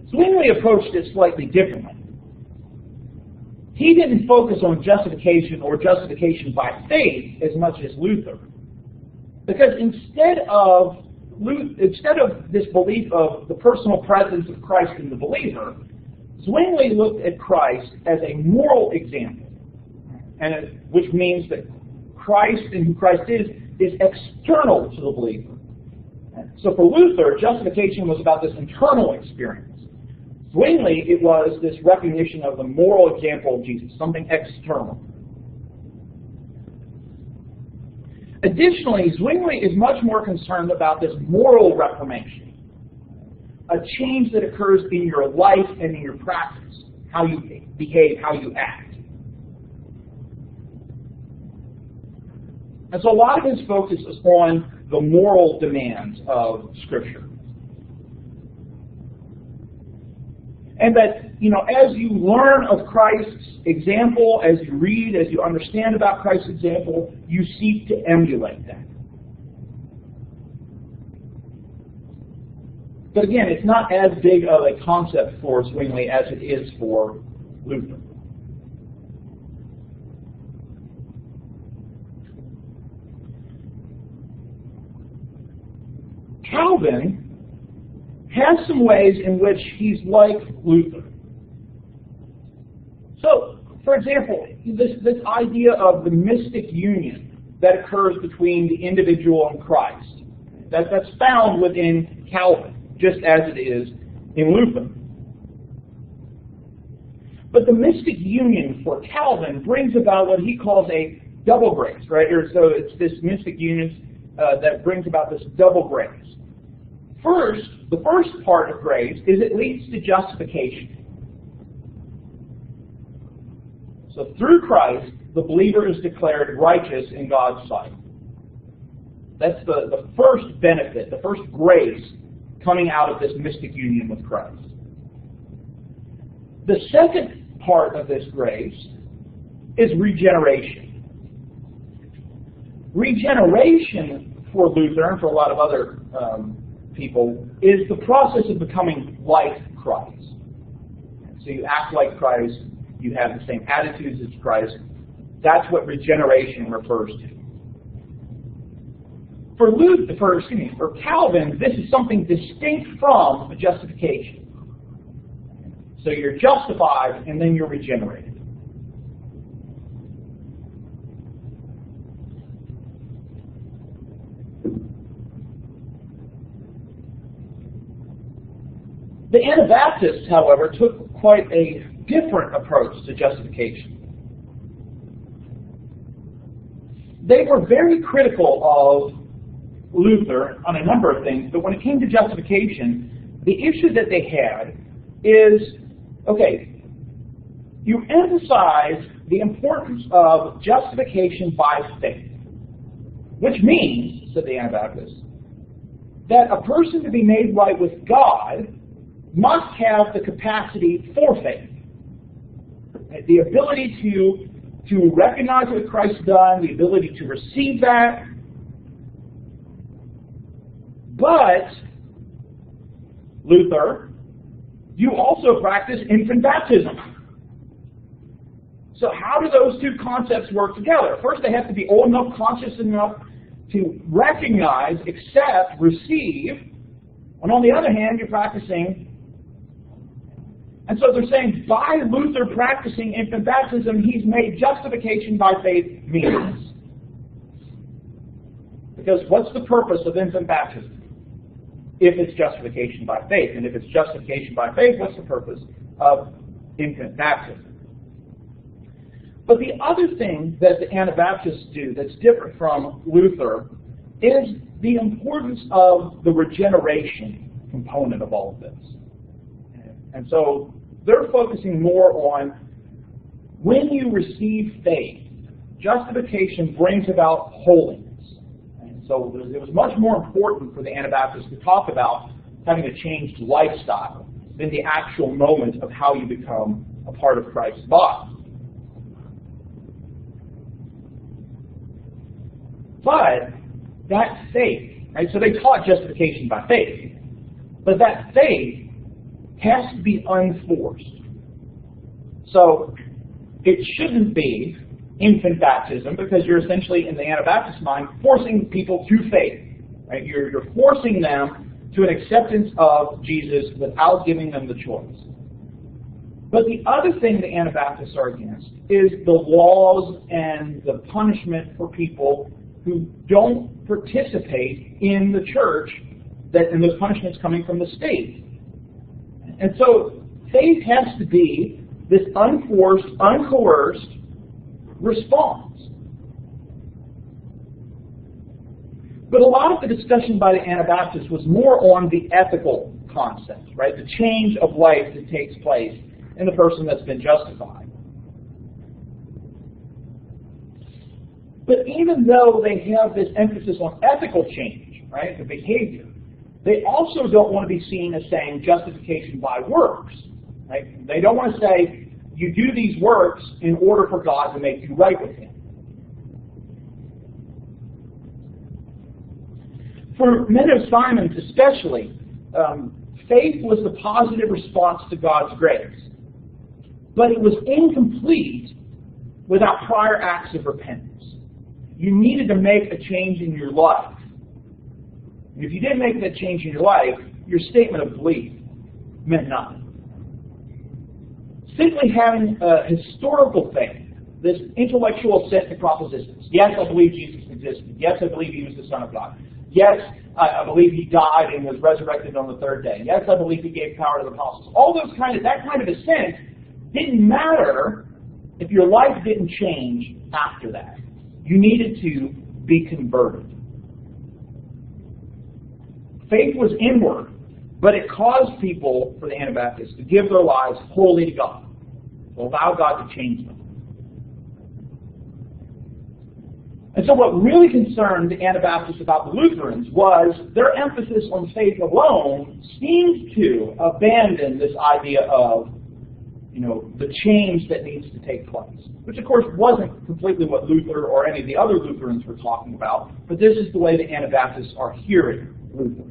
Zwingli approached it slightly differently. He didn't focus on justification or justification by faith as much as Luther. Because instead of this belief of the personal presence of Christ in the believer, Zwingli looked at Christ as a moral example, which means that Christ and who Christ is external to the believer. So for Luther, justification was about this internal experience. Zwingli, it was this recognition of the moral example of Jesus, something external. Additionally, Zwingli is much more concerned about this moral reformation, a change that occurs in your life and in your practice, how you behave, how you act. And so a lot of his focus is on the moral demands of Scripture. And that, as you learn of Christ's example, as you read, as you understand about Christ's example, you seek to emulate that. But again, it's not as big of a concept for Zwingli as it is for Luther. Calvin has some ways in which he's like Luther. So, for example, this idea of the mystic union that occurs between the individual and Christ, that's found within Calvin, just as it is in Luther. But the mystic union for Calvin brings about what he calls a double grace, right? So it's this mystic union that brings about this double grace. First, the first part of grace is it leads to justification. So through Christ, the believer is declared righteous in God's sight. That's the first benefit, the first grace coming out of this mystic union with Christ. The second part of this grace is regeneration. Regeneration for Luther and for a lot of other people is the process of becoming like Christ. So you act like Christ, you have the same attitudes as Christ. That's what regeneration refers to. For Calvin, this is something distinct from justification. So you're justified and then you're regenerated. The Anabaptists, however, took quite a different approach to justification. They were very critical of Luther on a number of things, but when it came to justification, the issue that they had is, okay, you emphasize the importance of justification by faith, which means, said the Anabaptists, that a person to be made right with God must have the capacity for faith. The ability to recognize what Christ's done, the ability to receive that. But, Luther, you also practice infant baptism. So how do those two concepts work together? First, they have to be old enough, conscious enough to recognize, accept, receive. And on the other hand, you're practicing. And so they're saying, by Luther practicing infant baptism, he's made justification by faith meaningless. Because what's the purpose of infant baptism? If it's justification by faith. And if it's justification by faith, what's the purpose of infant baptism? But the other thing that the Anabaptists do that's different from Luther is the importance of the regeneration component of all of this. And so they're focusing more on when you receive faith, justification brings about holiness. And so it was much more important for the Anabaptists to talk about having a changed lifestyle than the actual moment of how you become a part of Christ's body. But that faith, right? So they taught justification by faith, but that faith has to be unforced. So it shouldn't be infant baptism, because you're essentially, in the Anabaptist mind, forcing people to faith. Right? You're forcing them to an acceptance of Jesus without giving them the choice. But the other thing the Anabaptists are against is the laws and the punishment for people who don't participate in the church, and those punishments coming from the state. And so faith has to be this unforced, uncoerced response. But a lot of the discussion by the Anabaptists was more on the ethical concept, right? The change of life that takes place in the person that's been justified. But even though they have this emphasis on ethical change, right, the behavior, they also don't want to be seen as saying justification by works. Right? They don't want to say, you do these works in order for God to make you right with Him. For men of Simon's especially, faith was the positive response to God's grace. But it was incomplete without prior acts of repentance. You needed to make a change in your life. And if you didn't make that change in your life, your statement of belief meant nothing. Simply having a historical faith, this intellectual assent to propositions. Yes, I believe Jesus existed. Yes, I believe He was the Son of God. Yes, I believe He died and was resurrected on the third day. Yes, I believe He gave power to the apostles. All those that kind of assent didn't matter if your life didn't change after that. You needed to be converted. Faith was inward, but it caused people, for the Anabaptists, to give their lives wholly to God, to allow God to change them. And so what really concerned the Anabaptists about the Lutherans was their emphasis on faith alone seemed to abandon this idea of, the change that needs to take place. Which, of course, wasn't completely what Luther or any of the other Lutherans were talking about, but this is the way the Anabaptists are hearing Luther.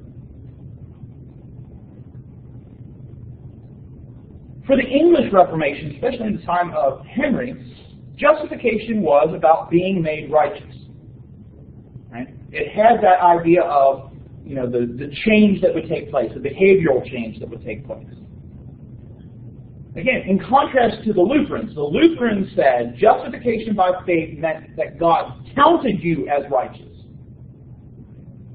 For the English Reformation, especially in the time of Henry, justification was about being made righteous. Right? It had that idea of, the change that would take place, the behavioral change that would take place. Again, in contrast to the Lutherans said justification by faith meant that God counted you as righteous.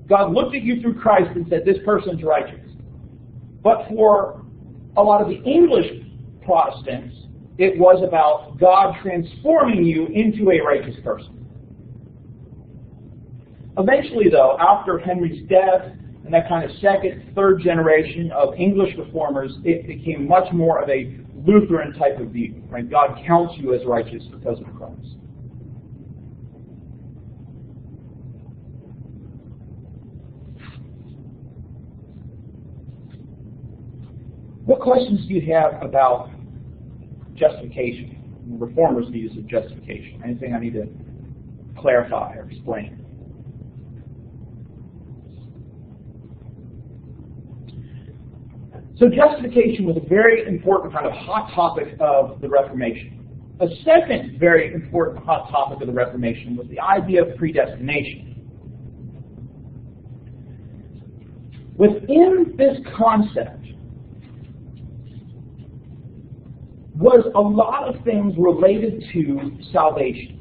God looked at you through Christ and said, this person's righteous. But for a lot of the English Protestants, it was about God transforming you into a righteous person. Eventually, though, after Henry's death and that kind of second, third generation of English reformers, it became much more of a Lutheran type of view. Right? God counts you as righteous because of Christ. What questions do you have about justification? Reformers' views of justification. Anything I need to clarify or explain? So justification was a very important kind of hot topic of the Reformation. A second very important hot topic of the Reformation was the idea of predestination. Within this concept was a lot of things related to salvation.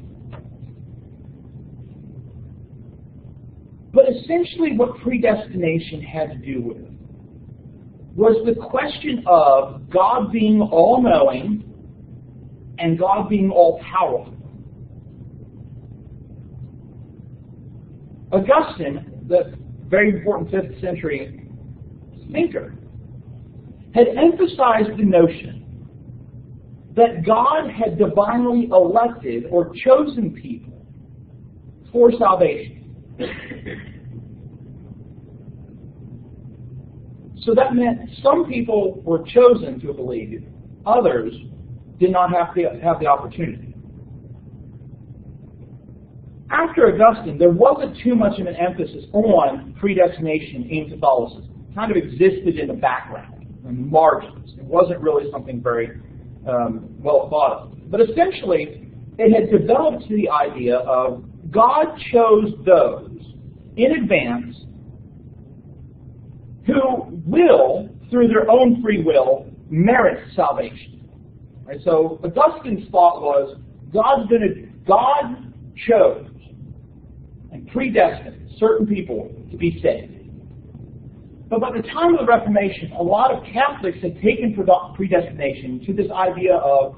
But essentially what predestination had to do with was the question of God being all-knowing and God being all-powerful. Augustine, the very important 5th century thinker, had emphasized the notion that God had divinely elected or chosen people for salvation. So that meant some people were chosen to believe, others did not have the opportunity. After Augustine, there wasn't too much of an emphasis on predestination in Catholicism. It kind of existed in the background. margins. It wasn't really something very well thought of. But essentially, it had developed to the idea of God chose those in advance who will, through their own free will, merit salvation. Right? So Augustine's thought was God chose and predestined certain people to be saved. But by the time of the Reformation, a lot of Catholics had taken predestination to this idea of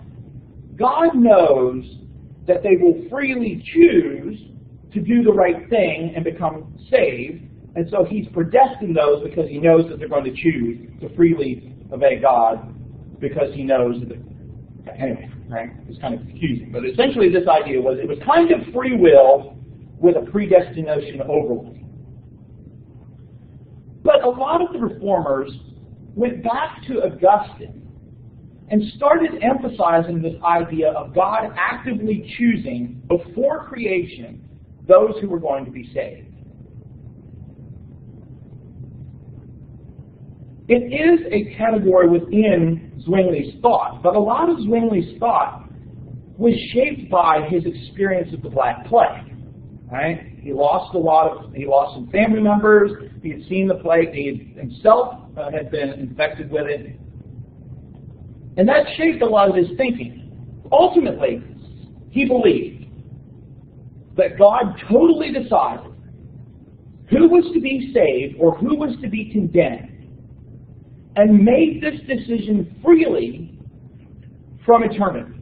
God knows that they will freely choose to do the right thing and become saved, and so He's predestined those because He knows that they're going to choose to freely obey God because He knows that. Anyway, right? It's kind of confusing, but essentially this idea was it was kind of free will with a predestination overlay. But a lot of the reformers went back to Augustine and started emphasizing this idea of God actively choosing before creation those who were going to be saved. It is a category within Zwingli's thought, but a lot of Zwingli's thought was shaped by his experience of the Black Plague. Right? He lost some family members. He had seen the plague. He himself had been infected with it, and that shaped a lot of his thinking. Ultimately, he believed that God totally decided who was to be saved or who was to be condemned, and made this decision freely from eternity.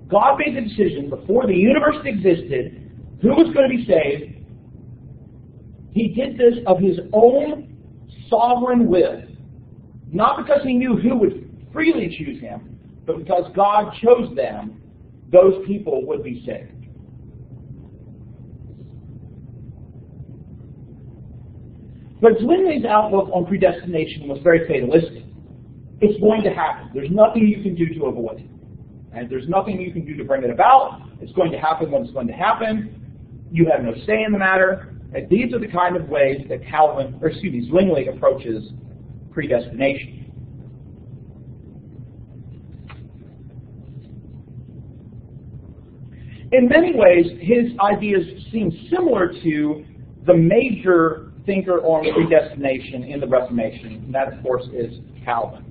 God made the decision before the universe existed who was going to be saved. He did this of His own sovereign will. Not because He knew who would freely choose Him, but because God chose them, those people would be saved. But Zwingli's outlook on predestination was very fatalistic. It's going to happen. There's nothing you can do to avoid it. And there's nothing you can do to bring it about. It's going to happen when it's going to happen. You have no say in the matter. And these are the kind of ways that Zwingli approaches predestination. In many ways, his ideas seem similar to the major thinker on predestination in the Reformation, and that, of course, is Calvin.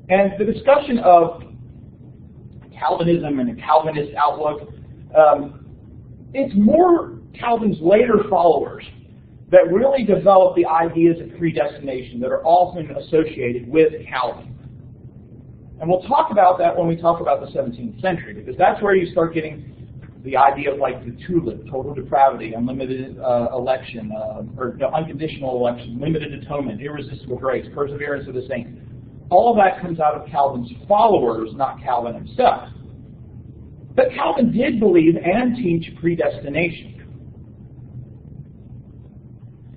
And the discussion of Calvinism and a Calvinist outlook, it's more Calvin's later followers that really develop the ideas of predestination that are often associated with Calvin. And we'll talk about that when we talk about the 17th century, because that's where you start getting the idea of like the tulip, total depravity, unlimited election, unconditional election, limited atonement, irresistible grace, perseverance of the saints. All of that comes out of Calvin's followers, not Calvin himself. But Calvin did believe and teach predestination.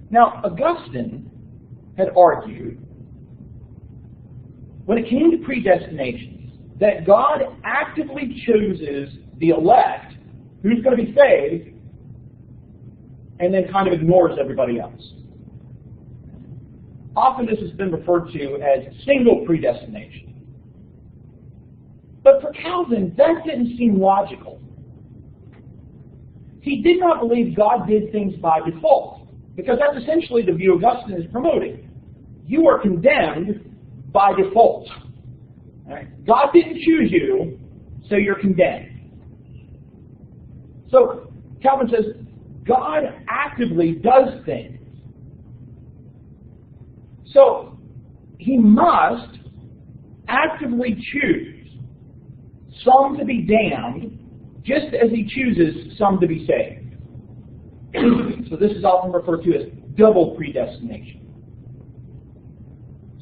Now, Augustine had argued, when it came to predestination, that God actively chooses the elect, who's going to be saved, and then kind of ignores everybody else. Often this has been referred to as single predestination. But for Calvin, that didn't seem logical. He did not believe God did things by default, because that's essentially the view Augustine is promoting. You are condemned by default. Right? God didn't choose you, so you're condemned. So Calvin says, God actively does things. So He must actively choose some to be damned, just as He chooses some to be saved. So this is often referred to as double predestination.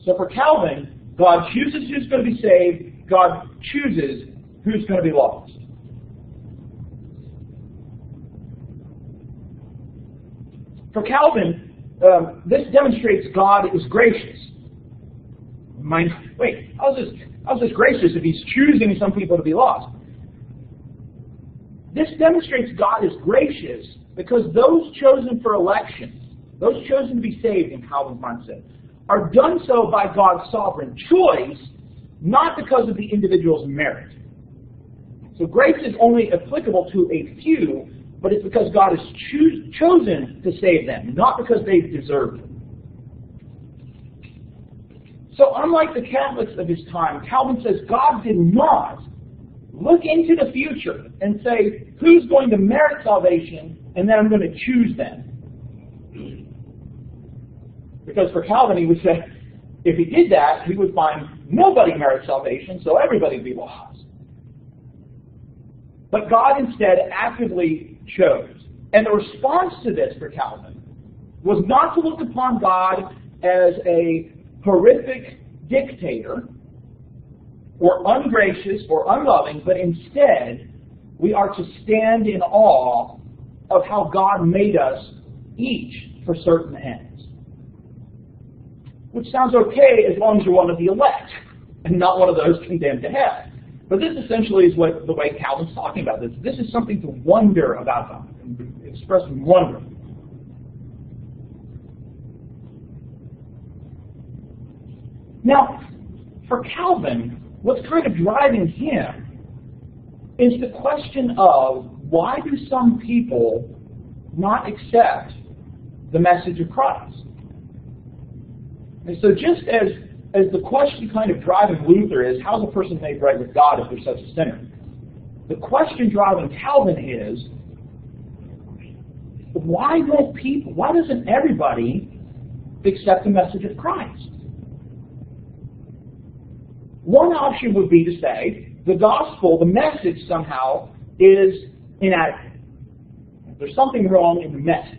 So for Calvin, God chooses who's going to be saved, God chooses who's going to be lost. For Calvin, this demonstrates God is gracious. Wait, how's this gracious if He's choosing some people to be lost? This demonstrates God is gracious because those chosen for election those chosen to be saved in Calvin's mindset, are done so by God's sovereign choice, not because of the individual's merit. So grace is only applicable to a few, but it's because God has chosen to save them, not because they've deserved it. So unlike the Catholics of his time, Calvin says God did not look into the future and say, who's going to merit salvation, and then I'm going to choose them. Because for Calvin, he would say, if he did that, he would find nobody merits salvation, so everybody would be lost. But God instead actively chose. And the response to this for Calvin was not to look upon God as a horrific dictator or ungracious or unloving, but instead we are to stand in awe of how God made us each for certain ends. Which sounds okay as long as you're one of the elect and not one of those condemned to hell. But this essentially is the way Calvin's talking about this. This is something to wonder about God, express wonder. Now, for Calvin, what's kind of driving him is the question of why do some people not accept the message of Christ? And so just as the question kind of driving Luther is, how's a person made right with God if they're such a sinner? The question driving Calvin is, why doesn't everybody accept the message of Christ? One option would be to say the gospel, the message somehow is inadequate. There's something wrong in the message.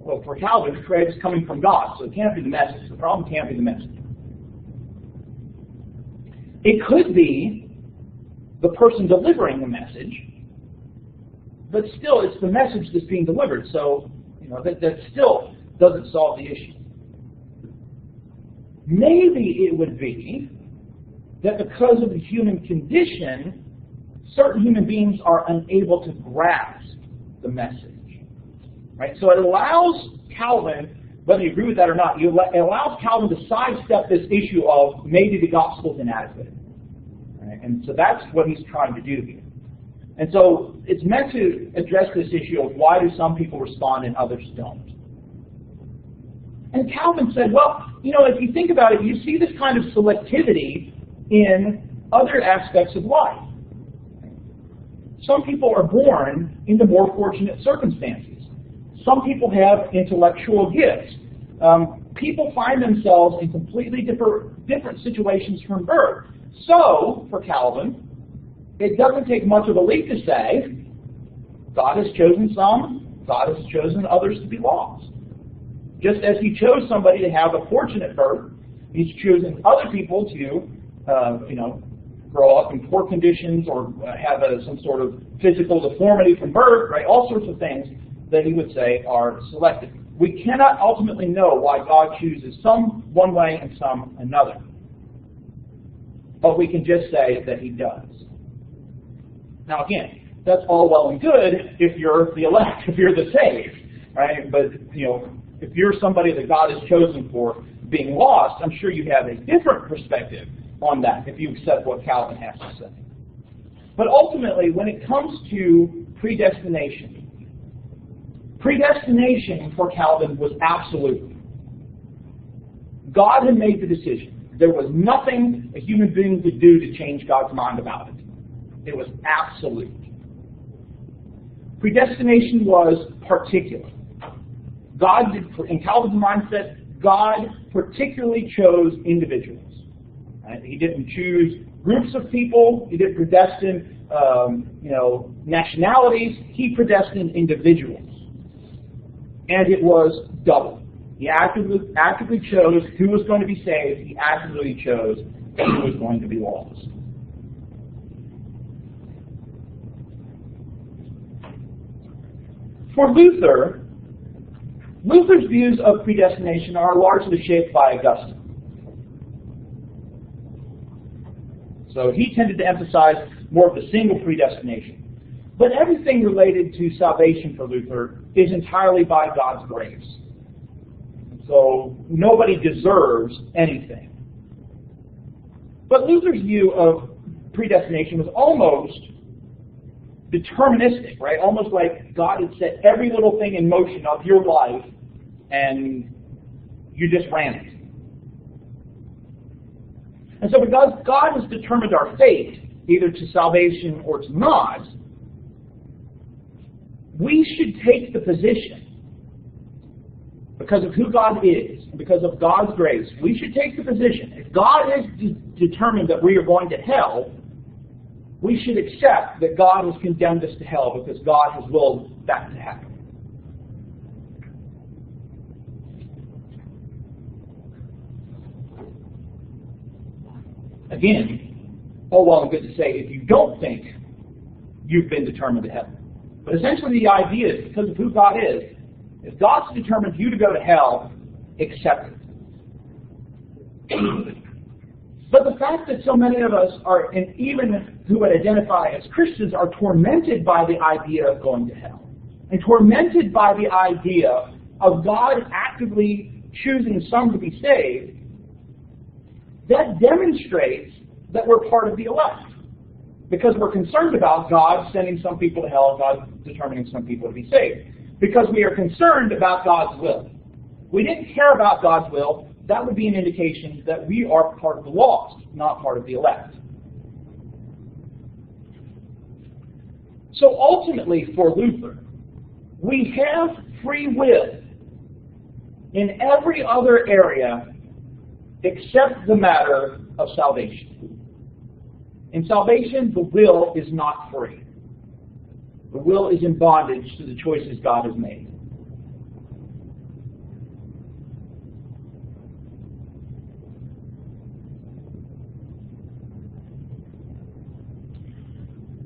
Well, for Calvin, the credit is coming from God, so it can't be the message. The problem can't be the message. It could be the person delivering the message, but still it's the message that's being delivered, so that still doesn't solve the issue. Maybe it would be that because of the human condition, certain human beings are unable to grasp the message. Right? So it allows Calvin, whether you agree with that or not, it allows Calvin to sidestep this issue of maybe the gospel is inadequate. Right? And so that's what he's trying to do here. And so it's meant to address this issue of why do some people respond and others don't. And Calvin said, well, if you think about it, you see this kind of selectivity in other aspects of life. Some people are born into more fortunate circumstances. Some people have intellectual gifts. People find themselves in completely different situations from birth. So, for Calvin, it doesn't take much of a leap to say, God has chosen some, God has chosen others to be lost. Just as he chose somebody to have a fortunate birth, he's chosen other people to, grow up in poor conditions or have some sort of physical deformity from birth, right? All sorts of things that he would say are selected. We cannot ultimately know why God chooses some one way and some another. But we can just say that he does. Now again, that's all well and good if you're the elect, if you're the saved, right? But, if you're somebody that God has chosen for being lost, I'm sure you have a different perspective on that if you accept what Calvin has to say. But ultimately, when it comes to predestination for Calvin was absolute. God had made the decision. There was nothing a human being could do to change God's mind about it. It was absolute. Predestination was particular. In Calvin's mindset, God particularly chose individuals. Right? He didn't choose groups of people. He didn't predestine, nationalities. He predestined individuals. And it was double. He actively chose who was going to be saved. He actively chose who was going to be lost. For Luther, Luther's views of predestination are largely shaped by Augustine. So he tended to emphasize more of the single predestination. But everything related to salvation for Luther is entirely by God's grace. So nobody deserves anything. But Luther's view of predestination was almost deterministic, right? Almost like God had set every little thing in motion of your life and you just ran it. And so because God has determined our fate, either to salvation or to not, we should take the position, because of who God is, and because of God's grace, we should take the position, if God has determined that we are going to hell, we should accept that God has condemned us to hell because God has willed that to happen. Again, all well and good to say if you don't think you've been determined to heaven. But essentially the idea is, because of who God is, if God's determined you to go to hell, accept it. But the fact that so many of us are, and even who would identify as Christians, are tormented by the idea of going to hell, and tormented by the idea of God actively choosing some to be saved, that demonstrates that we're part of the elect. Because we're concerned about God sending some people to hell, God determining some people to be saved. Because we are concerned about God's will. If we didn't care about God's will, that would be an indication that we are part of the lost, not part of the elect. So ultimately, for Luther, we have free will in every other area except the matter of salvation. In salvation, the will is not free. The will is in bondage to the choices God has made.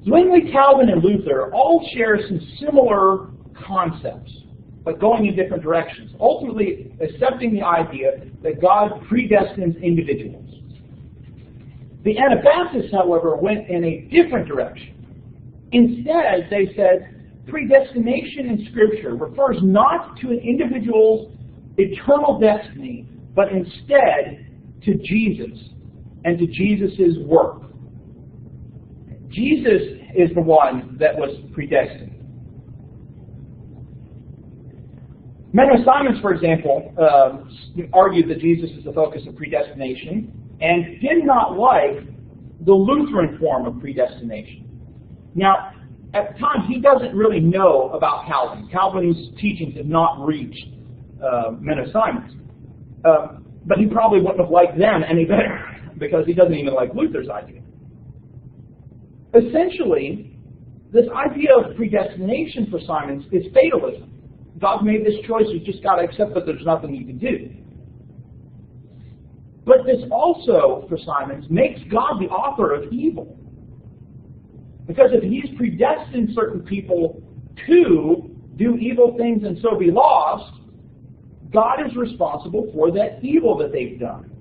Zwingli, Calvin, and Luther all share some similar concepts, but going in different directions, ultimately accepting the idea that God predestines individuals. The Anabaptists, however, went in a different direction. Instead, they said, predestination in Scripture refers not to an individual's eternal destiny, but instead to Jesus and to Jesus' work. Jesus is the one that was predestined. Menno Simons, for example, argued that Jesus is the focus of predestination and did not like the Lutheran form of predestination. Now, at the time, he doesn't really know about Calvin. Calvin's teachings had not reached Menno Simons. But he probably wouldn't have liked them any better because he doesn't even like Luther's idea. Essentially, this idea of predestination for Simons is fatalism. God made this choice, you've just got to accept that there's nothing you can do. But this also, for Simons, makes God the author of evil. Because if he's predestined certain people to do evil things and so be lost, God is responsible for that evil that they've done.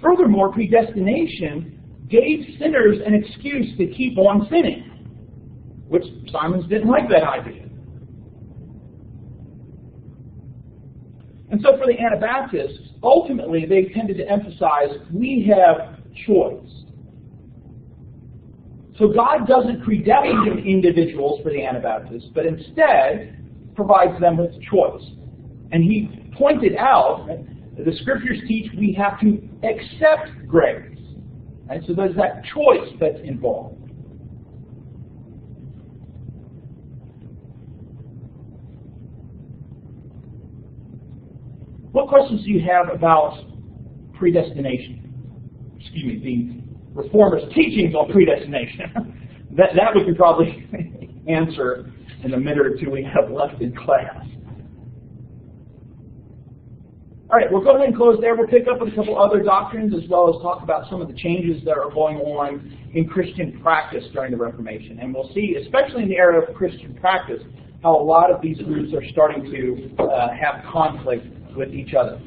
Furthermore, predestination gave sinners an excuse to keep on sinning, which Simons didn't like that idea. And so for the Anabaptists, ultimately they tended to emphasize we have choice. So God doesn't predestine individuals for the Anabaptists, but instead provides them with choice. And he pointed out that the Scriptures teach we have to accept grace. And so there's that choice that's involved. What questions do you have about predestination? Excuse me, the Reformers' teachings on predestination. that we can probably answer in the minute or two we have left in class. All right, we'll go ahead and close there. We'll pick up with a couple other doctrines as well as talk about some of the changes that are going on in Christian practice during the Reformation. And we'll see, especially in the area of Christian practice, how a lot of these groups are starting to have conflict with each other.